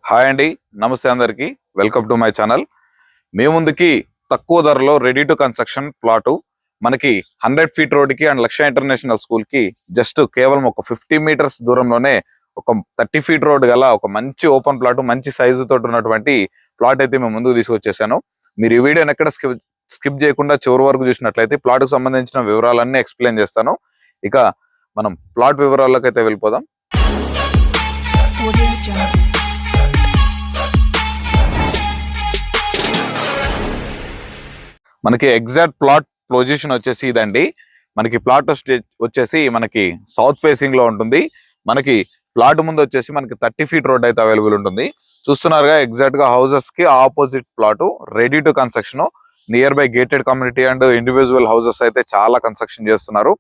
Hi అండి, నమస్తే అందరికి. Welcome to my channel. మీ ముందుకి తక్కువ ధరలో రెడీ టు కన్స్ట్రక్షన్ ప్లాటు మనకి 100 ఫీట్ రోడ్కి అండ్ లక్ష ఇంటర్నేషనల్ స్కూల్కి జస్ట్ కేవలం ఒక 50 మీటర్స్ దూరంలోనే ఒక 30 ఫీట్ రోడ్ గల ఒక మంచి ఓపెన్ ప్లాట్, మంచి సైజు తోటి ఉన్నటువంటి ప్లాట్ అయితే మేము ముందుకు తీసుకొచ్చేసాను. మీరు ఈ వీడియోని ఎక్కడ స్కిప్ చేయకుండా చివరి వరకు చూసినట్లయితే ప్లాట్కు సంబంధించిన వివరాలన్నీ ఎక్స్ప్లెయిన్ చేస్తాను. ఇక మనం ప్లాట్ వివరాల్లోకి అయితే వెళ్ళిపోదాం. మనకి ఎగ్జాక్ట్ ప్లాట్ పొజిషన్ వచ్చేసి ఇదండి. మనకి ప్లాట్ వచ్చేసి మనకి సౌత్ ఫేసింగ్ లో ఉంటుంది. మనకి ప్లాట్ ముందు వచ్చేసి మనకి 30 ఫీట్ రోడ్ అయితే అవైలబుల్ ఉంటుంది. చూస్తున్నారుగా, ఎగ్జాక్ట్ గా హౌసెస్ కి opposite plot, ready to construction. Near by gated community and individual houses అయితే చాలా కన్స్ట్రక్షన్ చేస్తున్నారు.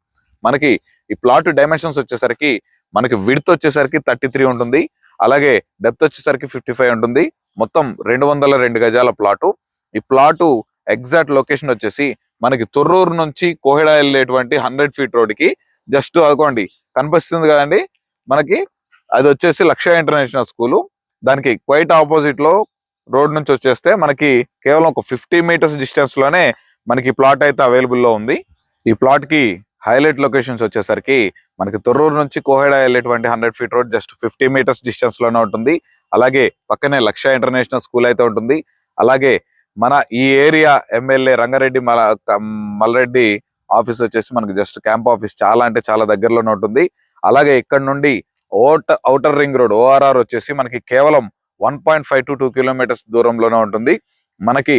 మనకి ఈ ప్లాట్ డైమెన్షన్స్ వచ్చేసరికి మనకి విడ్త్ వచ్చేసరికి 33 ఉంటుంది, అలాగే డెప్త్ వచ్చేసరికి 55 ఉంటుంది. మొత్తం 202 గజాల ప్లాటు. ఈ ప్లాటు ఎగ్జాక్ట్ లొకేషన్ వచ్చేసి మనకి తొర్రూరు నుంచి కోహెడ వెళ్ళేటువంటి 100 ఫీట్ రోడ్కి జస్ట్ అనుకోండి కనిపిస్తుంది కదండి. మనకి అది వచ్చేసి లక్ష ఇంటర్నేషనల్ స్కూలు. దానికి క్వైట్ ఆపోజిట్ లో రోడ్ నుంచి వచ్చేస్తే మనకి కేవలం ఒక 50 మీటర్స్ డిస్టెన్స్ లోనే మనకి ప్లాట్ అయితే అవైలబుల్ లో ఉంది. ఈ ప్లాట్ కి హైలైట్ లొకేషన్స్ వచ్చేసరికి మనకి తొర్రూరు నుంచి కోహెడ వెళ్ళేటువంటి 100 feet road just 50 metres distance లోనే ఉంటుంది. అలాగే పక్కనే లక్ష ఇంటర్నేషనల్ స్కూల్ అయితే ఉంటుంది. అలాగే మన ఈ area MLA Rangareddy Malreddy office వచ్చేసి మనకి జస్ట్ క్యాంప్ ఆఫీస్ చాలా అంటే చాలా దగ్గరలోనే ఉంటుంది. అలాగే ఇక్కడ నుండి ఔటర్ రింగ్ రోడ్ ORR వచ్చేసి మనకి కేవలం 1.5 to 2 కిలోమీటర్స్ దూరంలోనే ఉంటుంది. మనకి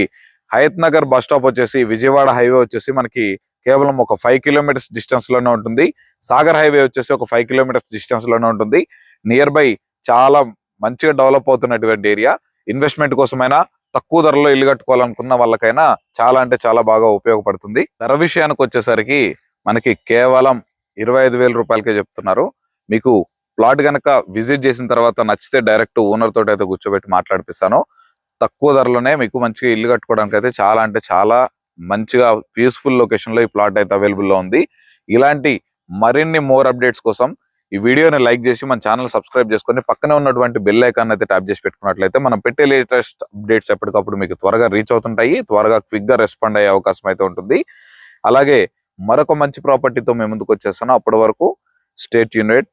హయత్ నగర్ బస్ స్టాప్ వచ్చేసి విజయవాడ హైవే వచ్చేసి మనకి కేవలం ఒక 5 కిలోమీటర్స్ డిస్టెన్స్ లోనే ఉంటుంది. సాగర్ హైవే వచ్చేసి ఒక 5 కిలోమీటర్స్ డిస్టెన్స్ లోనే ఉంటుంది. నియర్ బై చాలా మంచిగా డెవలప్ అవుతున్నటువంటి ఏరియా. ఇన్వెస్ట్మెంట్ కోసమైనా తక్కువ ధరలో ఇల్లు కట్టుకోవాలనుకున్న వాళ్ళకైనా చాలా అంటే చాలా బాగా ఉపయోగపడుతుంది. ధర విషయానికి వచ్చేసరికి మనకి కేవలం 25,000 రూపాయలకే చెప్తున్నారు. మీకు ప్లాట్ కనుక విజిట్ చేసిన తర్వాత నచ్చితే డైరెక్ట్ ఓనర్ తోటి అయితే కూర్చోబెట్టి మాట్లాడిపిస్తాను. తక్కువ ధరలోనే మీకు మంచిగా ఇల్లు కట్టుకోవడానికి అయితే చాలా అంటే చాలా మంచిగా పీస్ఫుల్ లొకేషన్ లో ఈ ప్లాట్ అయితే అవైలబుల్ లో ఉంది. ఇలాంటి మరిన్ని మోర్ అప్డేట్స్ కోసం ఈ వీడియోని లైక్ చేసి మన ఛానల్ సబ్స్క్రైబ్ చేసుకొని పక్కనే ఉన్నటువంటి బెల్ ఐకాన్ అయితే ట్యాప్ చేసి పెట్టుకున్నట్లయితే మనం పెట్టే లేటెస్ట్ అప్డేట్స్ ఎప్పటికప్పుడు మీకు త్వరగా రీచ్ అవుతుంటాయి, త్వరగా క్విక్ గా రెస్పాండ్ అయ్యే అవకాశం అయితే ఉంటుంది. అలాగే మరొక మంచి ప్రాపర్టీతో మేము ముందుకు వచ్చేస్తాను. అప్పటి వరకు స్టే ట్యూన్డ్.